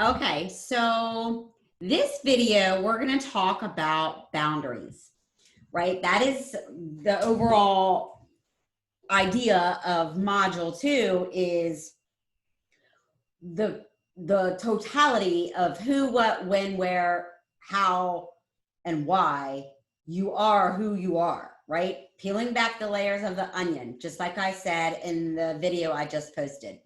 Okay, so this video, we're going to talk about boundaries, right? That is the overall idea of module 2 is the totality of who, what, when, where, how, and why you are who you are, right? Peeling back the layers of the onion, just like I said in the video I just posted.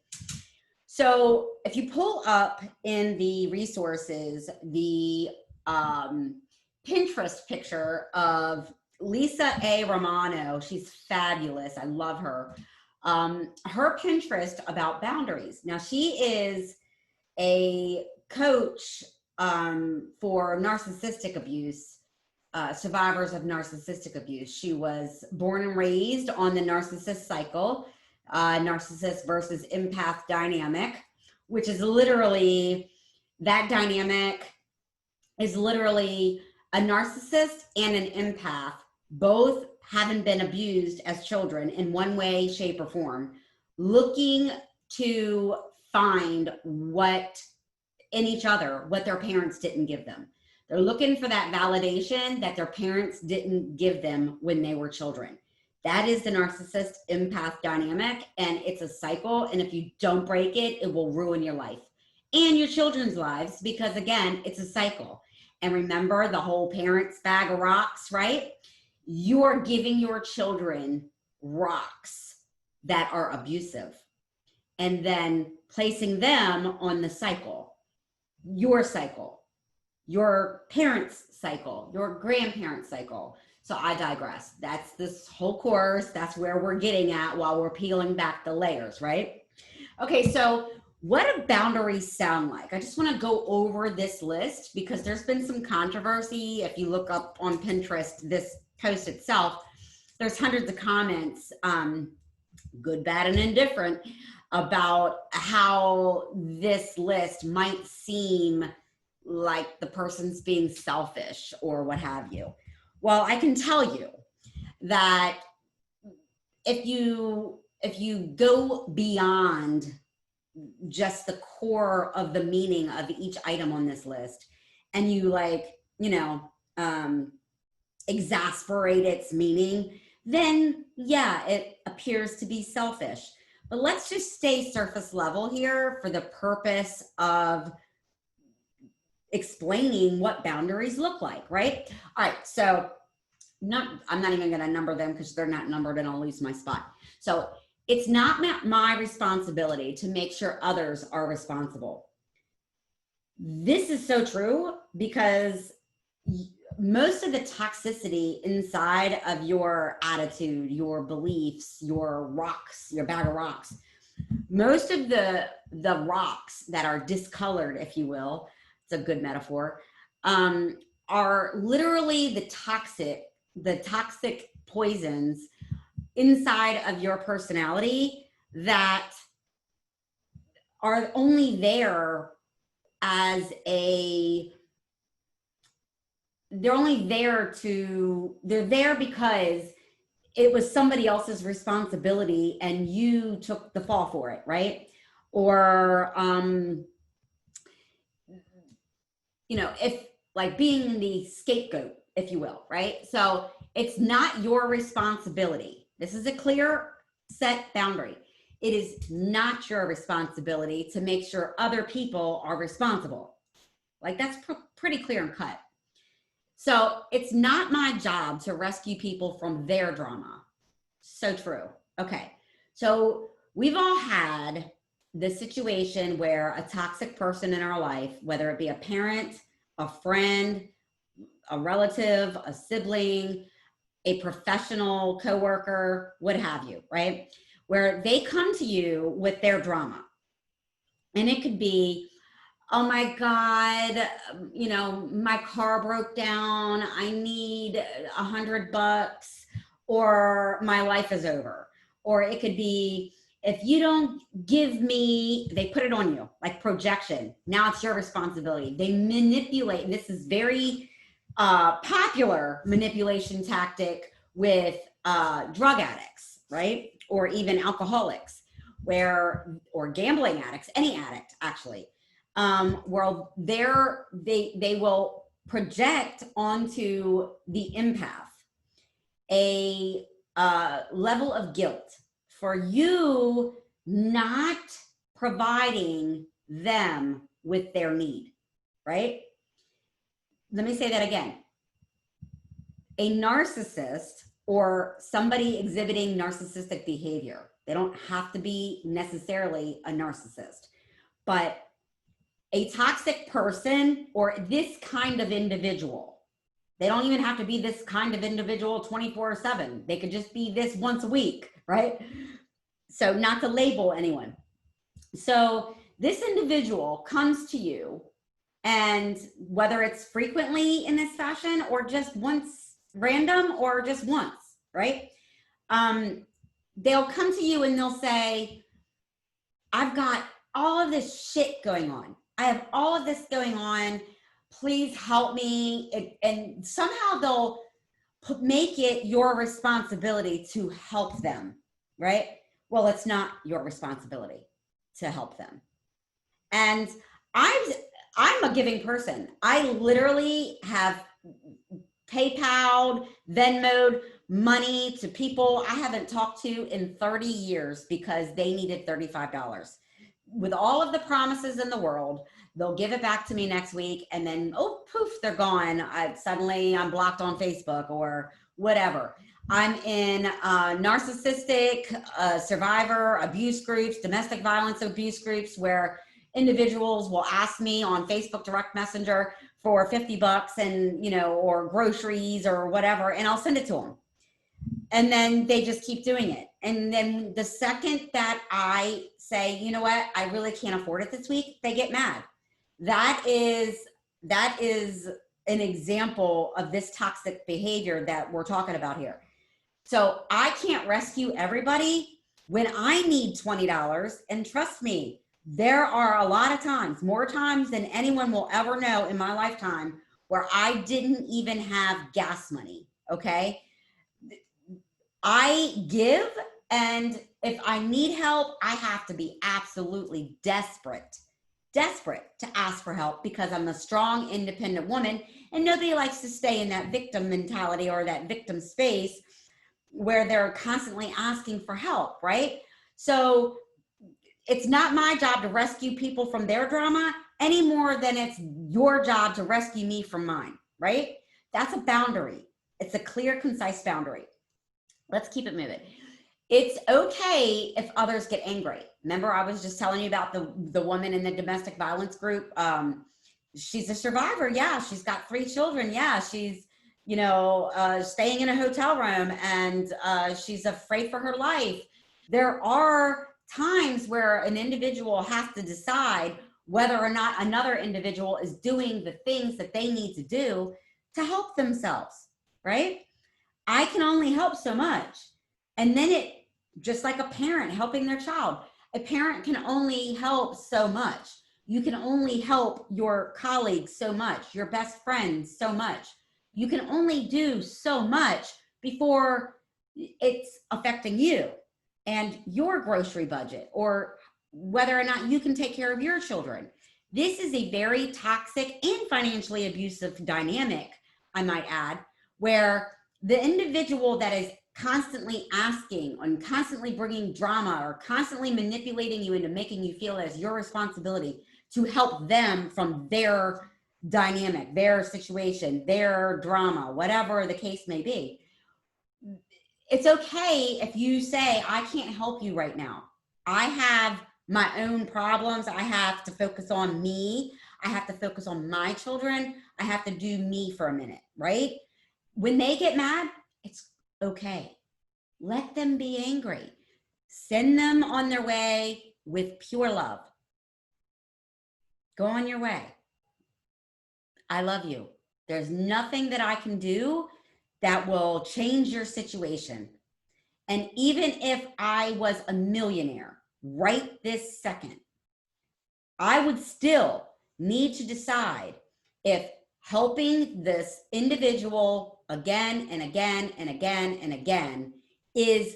So if you pull up in the resources, the Pinterest picture of Lisa A. Romano, she's fabulous. I love her. Her Pinterest about boundaries. Now she is a coach for narcissistic abuse, survivors of narcissistic abuse. She was born and raised on the narcissist cycle, narcissist versus empath dynamic, which is literally, that dynamic is literally a narcissist and an empath, both having been abused as children in one way, shape, or form, looking to find what in each other, what their parents didn't give them. They're looking for that validation that their parents didn't give them when they were children. That is the narcissist empath dynamic, and it's a cycle. And if you don't break it, it will ruin your life and your children's lives, because again, it's a cycle. And remember the whole parents bag of rocks, right? You're giving your children rocks that are abusive and then placing them on the cycle, your parents' cycle, your grandparents' cycle. So I digress. That's this whole course. That's where we're getting at while we're peeling back the layers, right? Okay, so what do boundaries sound like? I just want to go over this list because there's been some controversy. If you look up on Pinterest, this post itself, there's hundreds of comments, good, bad, and indifferent, about how this list might seem like the person's being selfish or what have you. Well, I can tell you that if you go beyond just the core of the meaning of each item on this list, and you exasperate its meaning, then yeah, it appears to be selfish. But let's just stay surface level here for the purpose of explaining what boundaries look like, right? All right, so I'm not even going to number them because they're not numbered and I'll lose my spot. So it's not my responsibility to make sure others are responsible. This is so true because most of the toxicity inside of your attitude, your beliefs, your rocks, your bag of rocks, most of the rocks that are discolored, if you will, it's a good metaphor, are literally the toxic poisons inside of your personality that are only there as they're there because it was somebody else's responsibility and you took the fall for it, right? Or if like being the scapegoat, if you will, right? So it's not your responsibility. This is a clear set boundary. It is not your responsibility to make sure other people are responsible. Like that's pretty clear and cut. So it's not my job to rescue people from their drama. So true. Okay. So we've all had the situation where a toxic person in our life, whether it be a parent, a friend, a relative, a sibling, a professional coworker, what have you, right? Where they come to you with their drama. And it could be, oh my God, my car broke down. I need $100, or my life is over. Or it could be, if you don't give me, they put it on you, like projection. Now it's your responsibility. They manipulate, and this is very popular manipulation tactic with drug addicts, right? Or even alcoholics, or gambling addicts, any addict actually. where they will project onto the empath a level of guilt for you not providing them with their need, right? Let me say that again. A narcissist or somebody exhibiting narcissistic behavior, they don't have to be necessarily a narcissist, but a toxic person or this kind of individual, they don't even have to be this kind of individual 24/7. They could just be this once a week, right? So not to label anyone. So this individual comes to you, and whether it's frequently in this fashion or just once random or just once, right? They'll come to you and they'll say, I've got all of this shit going on. I have all of this going on. Please help me. And somehow they'll make it your responsibility to help them, right? Well, it's not your responsibility to help them. And I'm a giving person. I literally have PayPal'd, Venmo'd money to people I haven't talked to in 30 years because they needed $35. With all of the promises in the world, they'll give it back to me next week, and then, oh, poof, they're gone. Suddenly I'm blocked on Facebook or whatever. I'm in narcissistic survivor abuse groups, domestic violence abuse groups, where individuals will ask me on Facebook direct messenger for $50 and, you know, or groceries or whatever, and I'll send it to them. And then they just keep doing it. And then the second that I say, you know what, I really can't afford it this week, they get mad. That is an example of this toxic behavior that we're talking about here. So I can't rescue everybody when I need $20. And trust me, there are a lot of times, more times than anyone will ever know in my lifetime, where I didn't even have gas money, okay? I give, and if I need help, I have to be absolutely desperate to ask for help, because I'm a strong, independent woman, and nobody likes to stay in that victim mentality or that victim space where they're constantly asking for help, right? So it's not my job to rescue people from their drama any more than it's your job to rescue me from mine, right? That's a boundary. It's a clear, concise boundary. Let's keep it moving. It's okay if others get angry. Remember, I was just telling you about the woman in the domestic violence group. She's a survivor. Yeah, she's got 3 children. Yeah, she's, you know, staying in a hotel room, and she's afraid for her life. There are times where an individual has to decide whether or not another individual is doing the things that they need to do to help themselves, right? I can only help so much. And then it, just like a parent helping their child, a parent can only help so much. You can only help your colleagues so much, your best friends so much. You can only do so much before it's affecting you and your grocery budget, or whether or not you can take care of your children. This is a very toxic and financially abusive dynamic, I might add, where the individual that is constantly asking and constantly bringing drama or constantly manipulating you into making you feel as your responsibility to help them from their dynamic, their situation, their drama, whatever the case may be. It's okay if you say, I can't help you right now. I have my own problems. I have to focus on me. I have to focus on my children. I have to do me for a minute, right? When they get mad, it's okay. Let them be angry. Send them on their way with pure love. Go on your way. I love you. There's nothing that I can do that will change your situation. And even if I was a millionaire right this second, I would still need to decide if helping this individual again and again and again and again is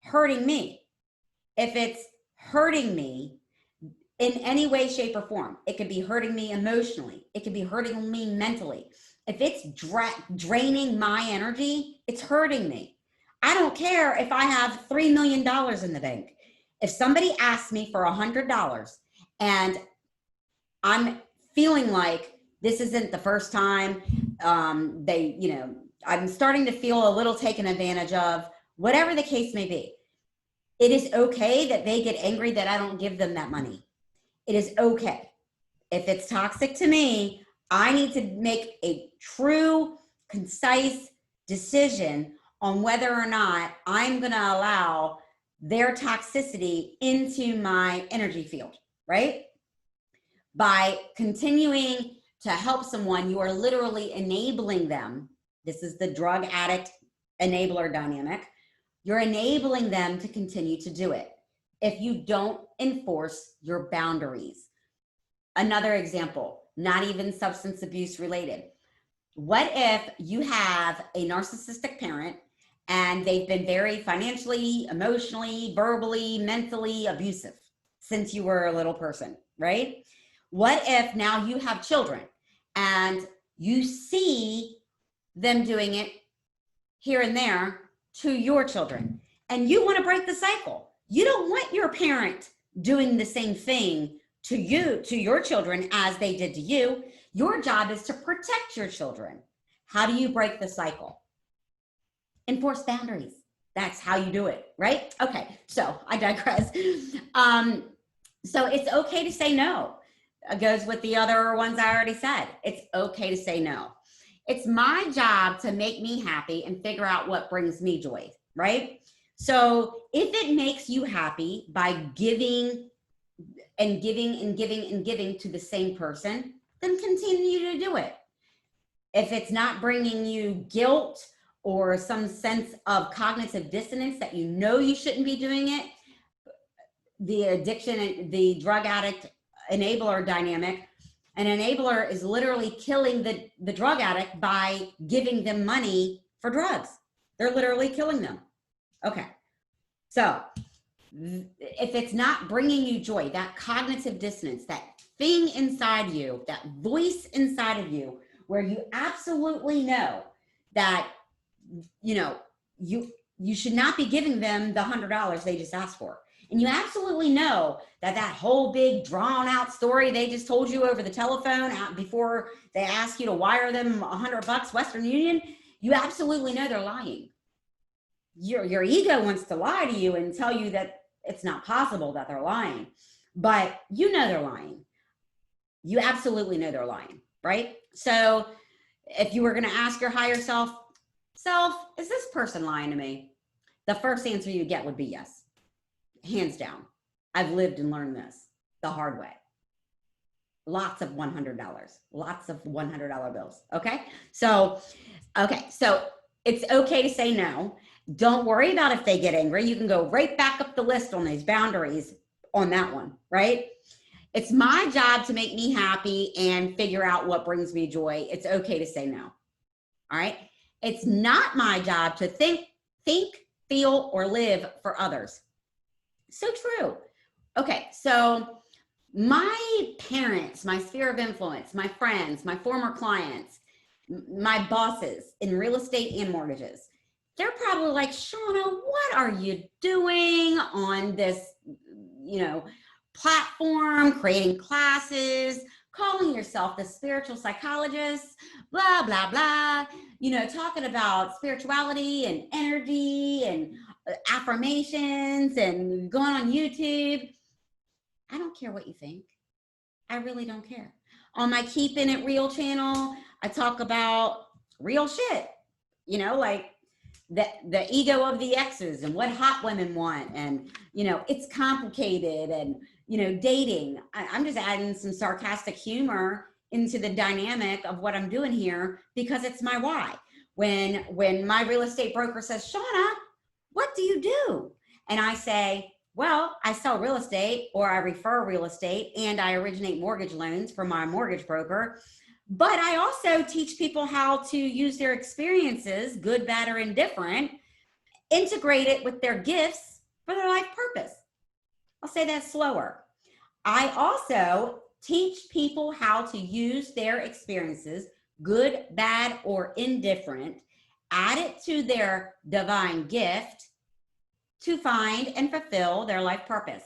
hurting me. If it's hurting me, in any way, shape, or form. It could be hurting me emotionally. It could be hurting me mentally. If it's draining my energy, it's hurting me. I don't care if I have $3 million in the bank. If somebody asks me for $100 and I'm feeling like this isn't the first time, I'm starting to feel a little taken advantage of, whatever the case may be, it is okay that they get angry that I don't give them that money. It is okay. If it's toxic to me, I need to make a true, concise decision on whether or not I'm going to allow their toxicity into my energy field, right? By continuing to help someone, you are literally enabling them. This is the drug addict enabler dynamic. You're enabling them to continue to do it if you don't enforce your boundaries. Another example, not even substance abuse related. What if you have a narcissistic parent and they've been very financially, emotionally, verbally, mentally abusive since you were a little person, right? What if now you have children and you see them doing it here and there to your children, and you want to break the cycle? You don't want your parent doing the same thing to you, to your children, as they did to you. Your job is to protect your children. How do you break the cycle? Enforce boundaries. That's how you do it, right? Okay, so I digress. So it's okay to say no. It goes with the other ones I already said. It's okay to say no. It's my job to make me happy and figure out what brings me joy, right? So if it makes you happy by giving and giving and giving and giving to the same person, then continue to do it. If it's not bringing you guilt or some sense of cognitive dissonance that you know you shouldn't be doing it, the addiction, the drug addict enabler dynamic, an enabler is literally killing the drug addict by giving them money for drugs. They're literally killing them. Okay, so if it's not bringing you joy, that cognitive dissonance, that thing inside you, that voice inside of you, where you absolutely know that, you should not be giving them the $100 they just asked for. And you absolutely know that whole big drawn out story they just told you over the telephone before they ask you to wire them $100 Western Union, you absolutely know they're lying. Your ego wants to lie to you and tell you that it's not possible that they're lying, but you know they're lying. You absolutely know they're lying, right? So if you were going to ask your higher self, is this person lying to me? The first answer you get would be yes. Hands down. I've lived and learned this the hard way. Lots of $100, lots of $100 bills. Okay. So it's okay to say no. Don't worry about if they get angry. You can go right back up the list on these boundaries on that one, right? It's my job to make me happy and figure out what brings me joy. It's okay to say no. All right. It's not my job to think, feel, or live for others. So true. Okay, so my parents, my sphere of influence, my friends, my former clients, my bosses in real estate and mortgages, they're probably like, Shauna, what are you doing on this, platform, creating classes, calling yourself the spiritual psychologist, blah, blah, blah, talking about spirituality and energy and affirmations and going on YouTube. I don't care what you think. I really don't care. On my Keeping It Real channel, I talk about real shit, like the ego of the exes and what hot women want. And, it's complicated and, dating. I'm just adding some sarcastic humor into the dynamic of what I'm doing here because it's my why. When my real estate broker says, Shauna, what do you do? And I say, well, I sell real estate, or I refer real estate, and I originate mortgage loans for my mortgage broker. But I also teach people how to use their experiences, good, bad, or indifferent, integrate it with their gifts for their life purpose. I'll say that slower. I also teach people how to use their experiences, good, bad, or indifferent, add it to their divine gift to find and fulfill their life purpose.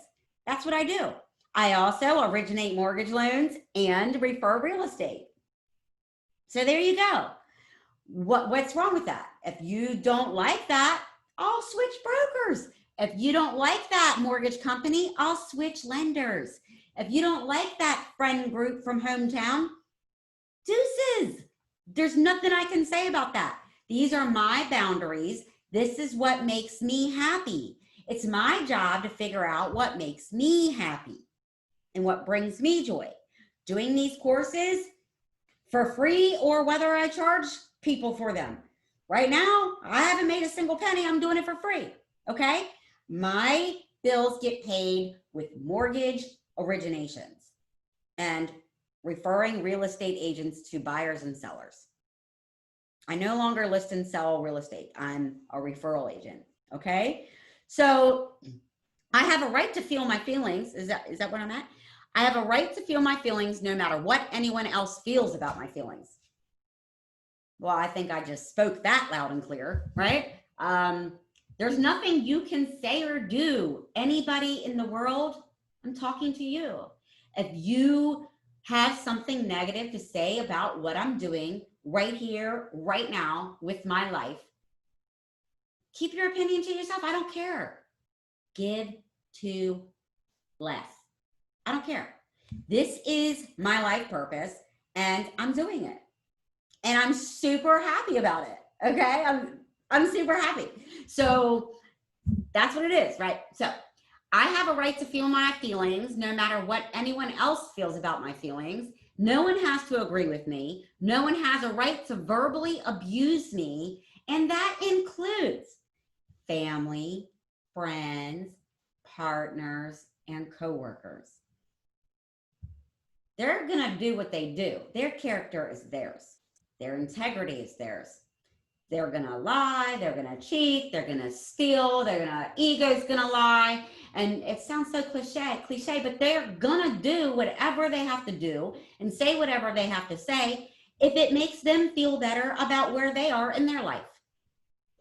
That's what I do. I also originate mortgage loans and refer real estate. So there you go. What's wrong with that? If you don't like that, I'll switch brokers. If you don't like that mortgage company, I'll switch lenders. If you don't like that friend group from hometown, deuces. There's nothing I can say about that. These are my boundaries. This is what makes me happy. It's my job to figure out what makes me happy and what brings me joy. Doing these courses for free or whether I charge people for them. Right now, I haven't made a single penny. I'm doing it for free, okay? My bills get paid with mortgage originations and referring real estate agents to buyers and sellers. I no longer list and sell real estate. I'm a referral agent, okay? So I have a right to feel my feelings. Is that what I'm at? I have a right to feel my feelings no matter what anyone else feels about my feelings. Well, I think I just spoke that loud and clear, right? There's nothing you can say or do. Anybody in the world, I'm talking to you. If you have something negative to say about what I'm doing right here, right now with my life, keep your opinion to yourself. I don't care. Give to less. I don't care. This is my life purpose and I'm doing it. And I'm super happy about it. Okay. I'm super happy. So that's what it is, right? So I have a right to feel my feelings no matter what anyone else feels about my feelings. No one has to agree with me. No one has a right to verbally abuse me. And that includes family, friends, partners, and coworkers. They're going to do what they do. Their character is theirs. Their integrity is theirs. They're going to lie. They're going to cheat. They're going to steal. Ego's going to lie. And it sounds so cliche, but they're going to do whatever they have to do and say whatever they have to say if it makes them feel better about where they are in their life.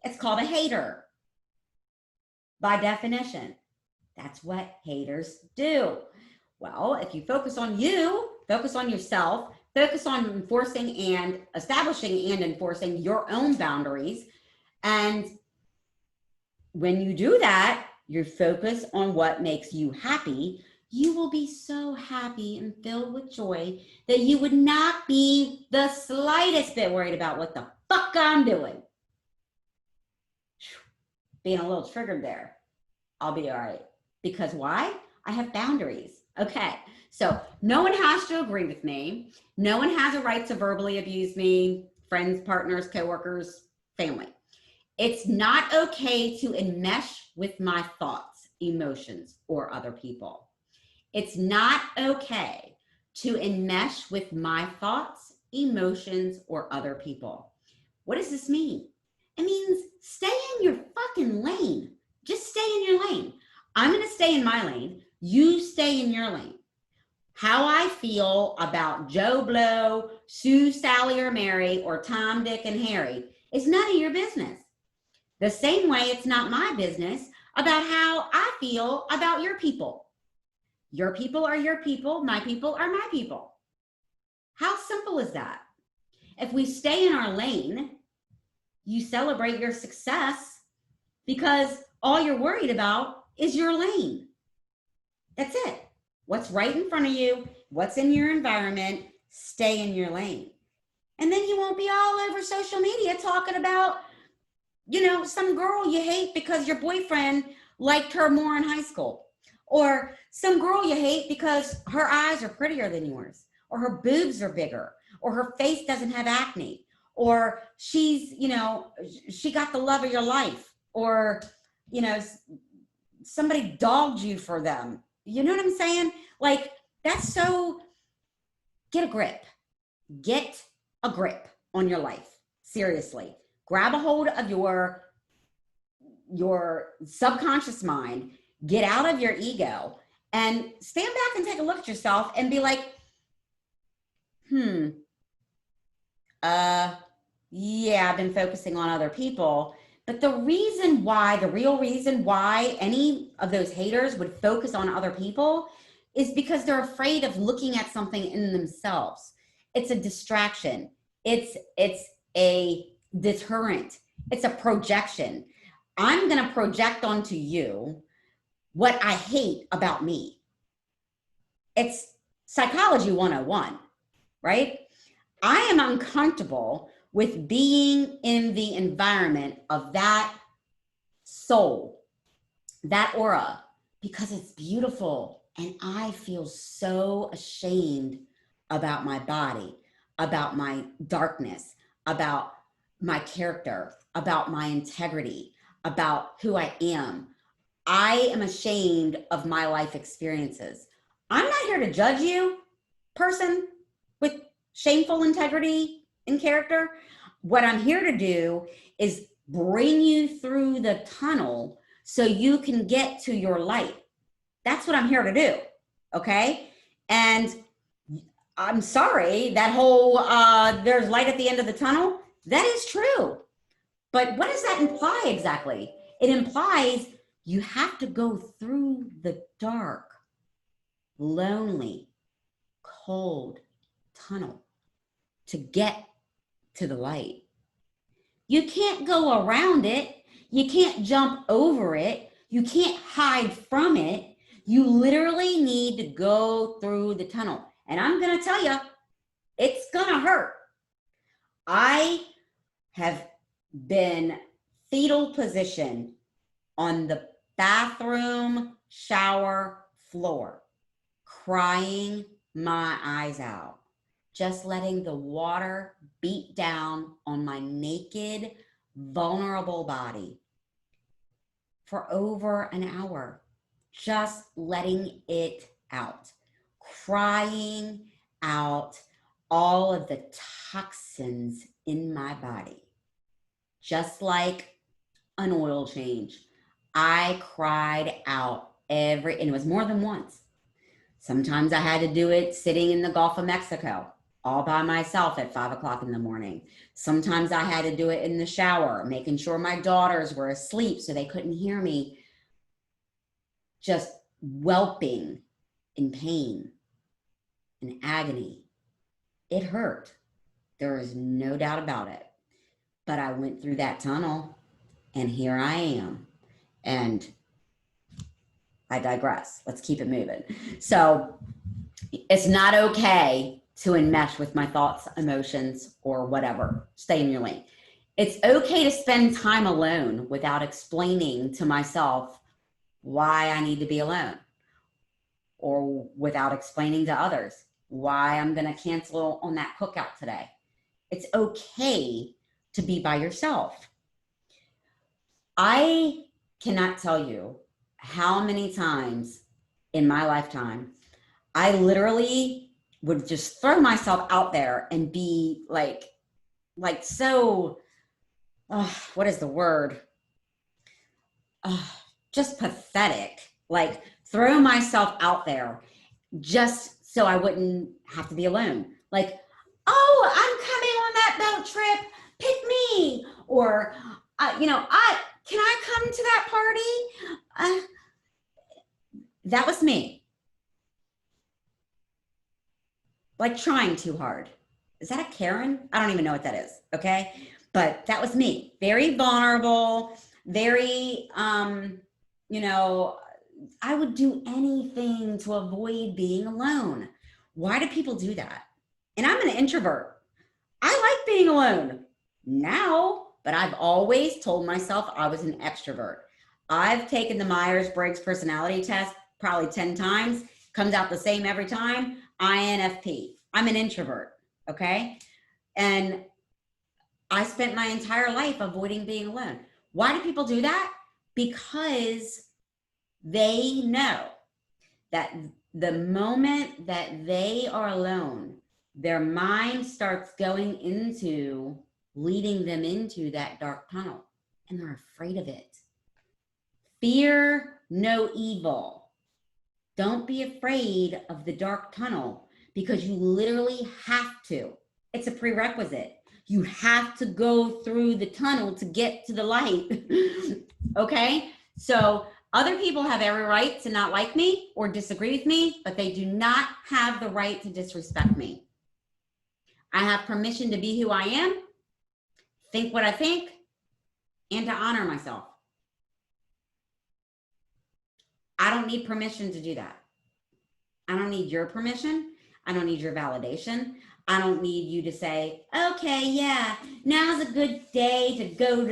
It's called a hater. By definition, that's what haters do. Well, if you focus on you, focus on yourself, focus on enforcing and establishing and enforcing your own boundaries. And when you do that, you focus on what makes you happy, you will be so happy and filled with joy that you would not be the slightest bit worried about what the fuck I'm doing. Being a little triggered there. I'll be all right. Because why? I have boundaries. Okay. So no one has to agree with me. No one has a right to verbally abuse me, friends, partners, coworkers, family. It's not okay to enmesh with my thoughts, emotions, or other people. It's not okay to enmesh with my thoughts, emotions, or other people. What does this mean? It means stay in your fucking lane. Just stay in your lane. I'm going to stay in my lane. You stay in your lane. How I feel about Joe Blow, Sue, Sally, or Mary, or Tom, Dick, and Harry is none of your business. The same way it's not my business about how I feel about your people. Your people are your people. My people are my people. How simple is that? If we stay in our lane, you celebrate your success because all you're worried about is your lane. That's it. What's right in front of you, what's in your environment, stay in your lane. And then you won't be all over social media talking about, some girl you hate because your boyfriend liked her more in high school. Or some girl you hate because her eyes are prettier than yours. Or her boobs are bigger. Or her face doesn't have acne. Or she's, she got the love of your life. Or, somebody dogged you for them. You know what I'm saying? Like, that's so, get a grip. Get a grip on your life. Seriously. Grab a hold of your subconscious mind. Get out of your ego and stand back and take a look at yourself and be like, yeah, I've been focusing on other people. But the real reason why any of those haters would focus on other people is because they're afraid of looking at something in themselves. It's a distraction. It's a deterrent. It's a projection. I'm going to project onto you what I hate about me. It's psychology 101, right? I am uncomfortable with being in the environment of that soul, that aura, because it's beautiful. And I feel so ashamed about my body, about my darkness, about my character, about my integrity, about who I am. I am ashamed of my life experiences. I'm not here to judge you, person with shameful integrity and character. What I'm here to do is bring you through the tunnel so you can get to your light. That's what I'm here to do. Okay. And I'm sorry, that whole there's light at the end of the tunnel, that is true. But what does that imply exactly? It implies you have to go through the dark, lonely, cold tunnel to get to the light. You can't go around it. You can't jump over it. You can't hide from it. You literally need to go through the tunnel. And I'm going to tell you, it's going to hurt. I have been fetal position on the bathroom shower floor, crying my eyes out, just letting the water beat down on my naked, vulnerable body for over an hour, just letting it out, crying out all of the toxins in my body, just like an oil change. I cried out and it was more than once. Sometimes I had to do it sitting in the Gulf of Mexico, all by myself at 5 o'clock in the morning. Sometimes I had to do it in the shower, making sure my daughters were asleep so they couldn't hear me just whelping in pain and agony. It hurt. There is no doubt about it. But I went through that tunnel and here I am. And I digress. Let's keep it moving. So it's not okay to enmesh with my thoughts, emotions, or whatever. Stay in your lane. It's okay to spend time alone without explaining to myself why I need to be alone, or without explaining to others why I'm going to cancel on that cookout today. It's okay to be by yourself. I cannot tell you how many times in my lifetime I literally would just throw myself out there and be like so, what is the word? Just pathetic. Like throw myself out there just so I wouldn't have to be alone. Like, oh, I'm coming on that boat trip. Pick me. Or, can I come to that party? That was me. Like trying too hard. Is that a Karen? I don't even know what that is. Okay. But that was me. Very vulnerable, very, I would do anything to avoid being alone. Why do people do that? And I'm an introvert. I like being alone now, but I've always told myself I was an extrovert. I've taken the Myers-Briggs personality test probably 10 times, comes out the same every time. INFP. I'm an introvert, okay? And I spent my entire life avoiding being alone. Why do people do that? Because they know that the moment that they are alone, their mind starts going into leading them into that dark tunnel, and they're afraid of it. Fear no evil. Don't be afraid of the dark tunnel, because you literally have to. It's a prerequisite. You have to go through the tunnel to get to the light. Okay? So other people have every right to not like me or disagree with me, but they do not have the right to disrespect me. I have permission to be who I am, think what I think, and to honor myself. I don't need permission to do that. I don't need your permission. I don't need your validation. I don't need you to say, okay, yeah, now's a good day to go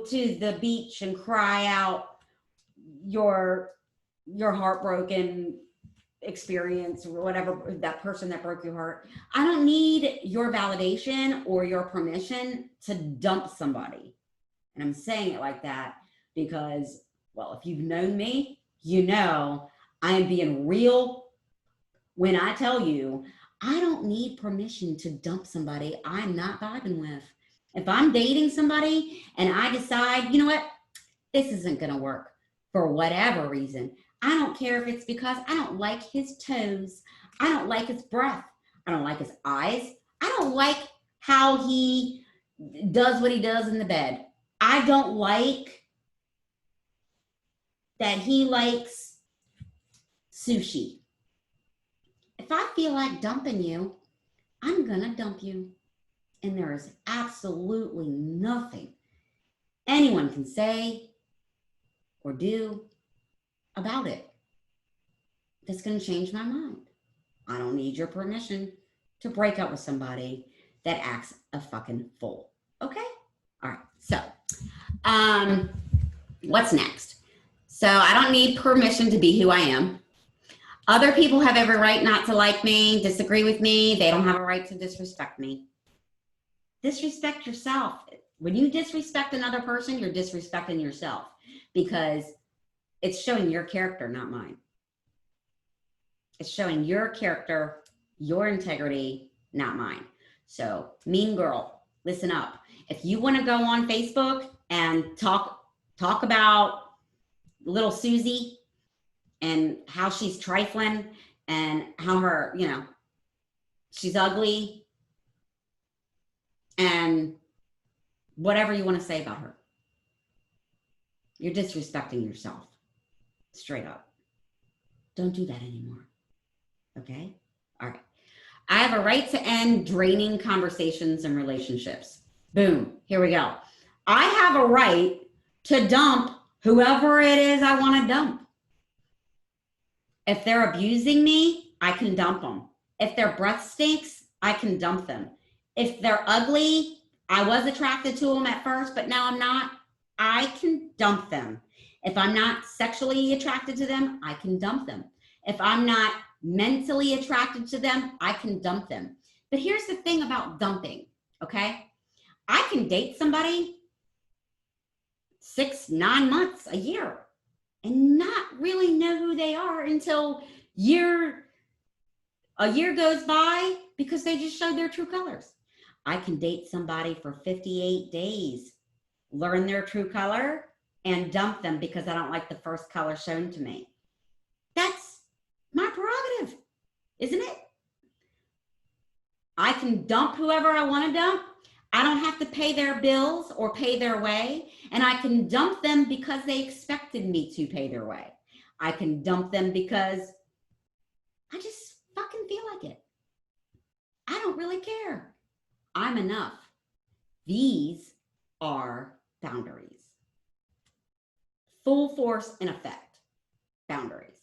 to the beach and cry out your heartbroken experience, or whatever, that person that broke your heart. I don't need your validation or your permission to dump somebody. And I'm saying it like that because, well, if you've known me, you know I am being real when I tell you I don't need permission to dump somebody I'm not vibing with. If I'm dating somebody and I decide, you know what, this isn't going to work for whatever reason, I don't care if it's because I don't like his toes, I don't like his breath, I don't like his eyes, I don't like how he does what he does in the bed, I don't like that he likes sushi. If I feel like dumping you, I'm gonna dump you. And there is absolutely nothing anyone can say or do about it that's gonna change my mind. I don't need your permission to break up with somebody that acts a fucking fool. Okay? All right. So, what's next? So I don't need permission to be who I am. Other people have every right not to like me, disagree with me. They don't have a right to disrespect me. Disrespect yourself. When you disrespect another person, you're disrespecting yourself, because it's showing your character, not mine. It's showing your character, your integrity, not mine. So, mean girl, listen up. If you want to go on Facebook and talk about little Susie and how she's trifling and how her, she's ugly and whatever you want to say about her, you're disrespecting yourself. Straight up. Don't do that anymore. Okay? All right. I have a right to end draining conversations and relationships. Boom. Here we go. I have a right to dump whoever it is I want to dump. If they're abusing me, I can dump them. If their breath stinks, I can dump them. If they're ugly, I was attracted to them at first, but now I'm not, I can dump them. If I'm not sexually attracted to them, I can dump them. If I'm not mentally attracted to them, I can dump them. But here's the thing about dumping, okay? I can date somebody 6, 9 months, a year, and not really know who they are until a year goes by, because they just showed their true colors. I can date somebody for 58 days, learn their true color, and dump them because I don't like the first color shown to me. That's my prerogative, isn't it? I can dump whoever I want to dump. I don't have to pay their bills or pay their way. And I can dump them because they expected me to pay their way. I can dump them because I just fucking feel like it. I don't really care. I'm enough. These are boundaries. Full force and effect. Boundaries.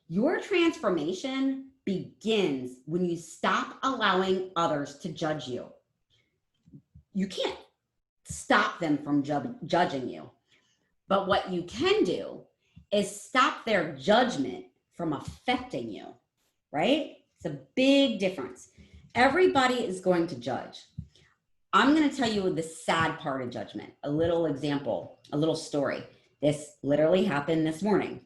Your transformation begins when you stop allowing others to judge you. You can't stop them from judging you. But what you can do is stop their judgment from affecting you, right? It's a big difference. Everybody is going to judge. I'm going to tell you the sad part of judgment. A little example, a little story. This literally happened this morning.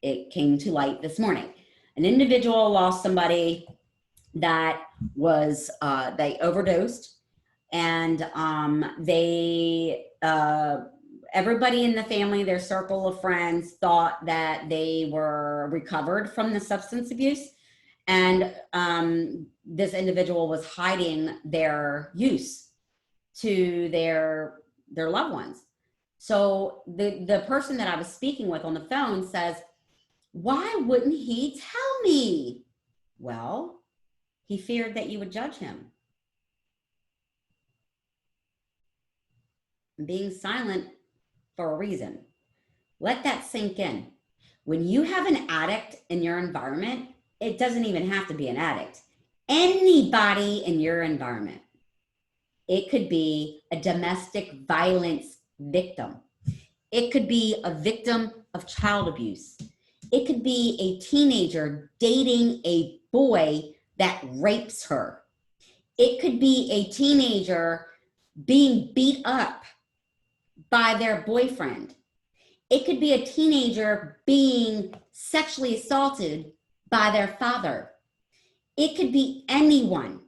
It came to light this morning. An individual lost somebody that was, they overdosed, and they everybody in the family, their circle of friends, thought that they were recovered from the substance abuse. And this individual was hiding their use to their loved ones. So the person that I was speaking with on the phone says, why wouldn't he tell me? Well, he feared that you would judge him. Being silent for a reason. Let that sink in. When you have an addict in your environment, it doesn't even have to be an addict. Anybody in your environment. It could be a domestic violence victim. It could be a victim of child abuse. It could be a teenager dating a boy that rapes her. It could be a teenager being beat up by their boyfriend. It could be a teenager being sexually assaulted by their father. It could be anyone.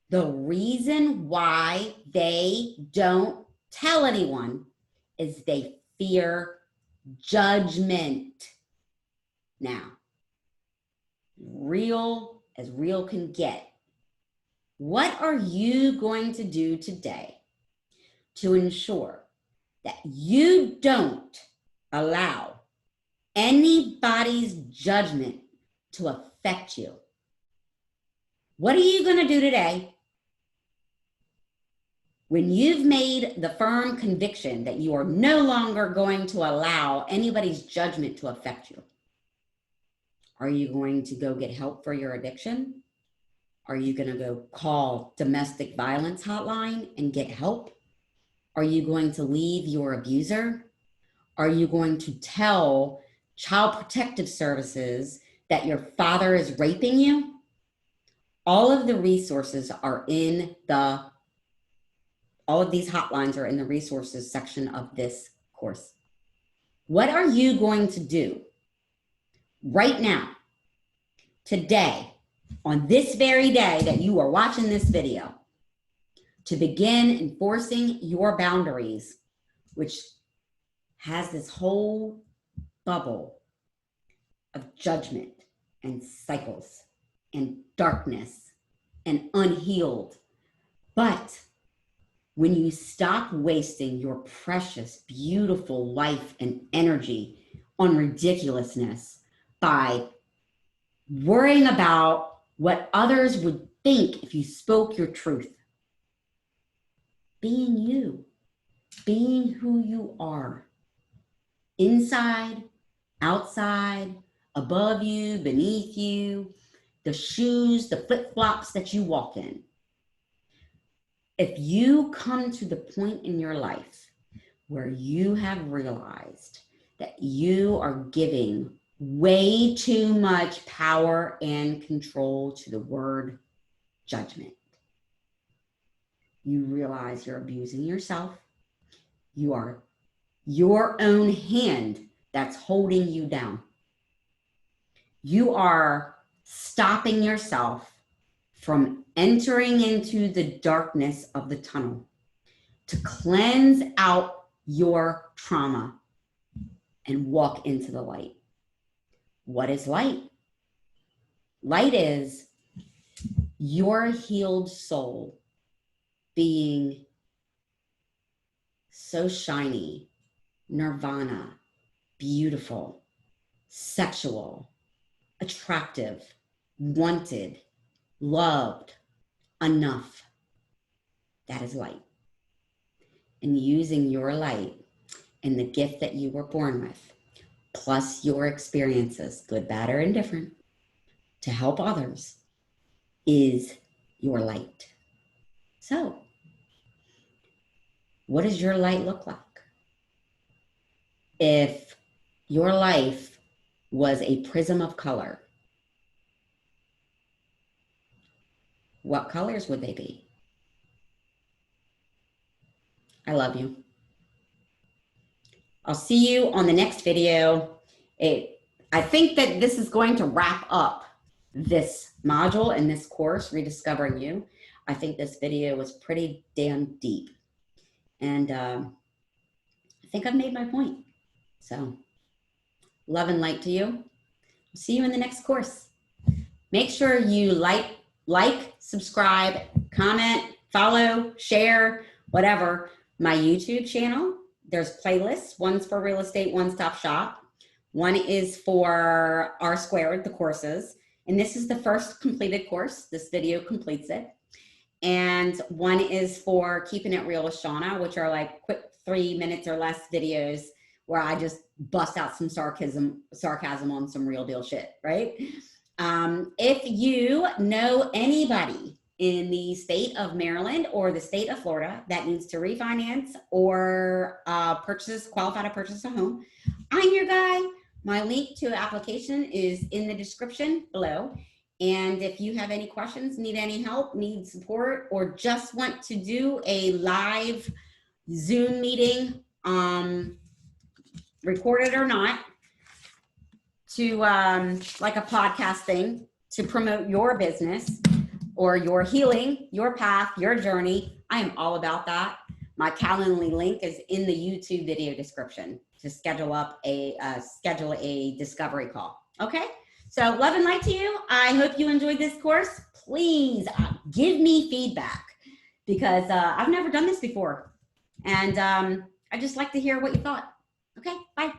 The reason why they don't tell anyone is they fear judgment. Now, real as real can get. What are you going to do today to ensure that you don't allow anybody's judgment to affect you? What are you going to do today when you've made the firm conviction that you are no longer going to allow anybody's judgment to affect you? Are you going to go get help for your addiction? Are you going to go call domestic violence hotline and get help? Are you going to leave your abuser? Are you going to tell Child Protective Services that your father is raping you? All of the resources are in all of these hotlines are in the resources section of this course. What are you going to do right now, today, on this very day that you are watching this video, to begin enforcing your boundaries, which has this whole bubble of judgment and cycles and darkness and unhealed? But when you stop wasting your precious, beautiful life and energy on ridiculousness by worrying about what others would think if you spoke your truth, being you, being who you are, inside, outside, above you, beneath you, the shoes, the flip-flops that you walk in. If you come to the point in your life where you have realized that you are giving way too much power and control to the word judgment, you realize you're abusing yourself. You are your own hand that's holding you down. You are stopping yourself from entering into the darkness of the tunnel to cleanse out your trauma and walk into the light. What is light? Light is your healed soul being so shiny, nirvana, beautiful, sexual, attractive, wanted, loved, enough. That is light. And using your light and the gift that you were born with, plus your experiences, good, bad, or indifferent, to help others is your light. So, what does your light look like? If your life was a prism of color, what colors would they be? I love you. I'll see you on the next video. I think that this is going to wrap up this module and this course, Rediscovering You. I think this video was pretty damn deep. And think I've made my point. So love and light to you. See you in the next course. Make sure you like, subscribe, comment, follow, share, whatever. My YouTube channel, there's playlists. One's for real estate, one-stop shop. One is for R Squared, the courses. And this is the first completed course. This video completes it. And one is for Keeping It Real with Shauna, which are like quick 3 minutes or less videos where I just bust out some sarcasm on some real deal shit, right? If you know anybody in the state of Maryland or the state of Florida that needs to refinance or qualify to purchase a home, I'm your guy. My link to application is in the description below. And if you have any questions, need any help, need support, or just want to do a live Zoom meeting, recorded or not, to like a podcast thing to promote your business or your healing, your path, your journey, I am all about that. My Calendly link is in the YouTube video description to schedule a discovery call. Okay, so love and light to you. I hope you enjoyed this course. Please give me feedback because I've never done this before, and I just like to hear what you thought. Okay, bye.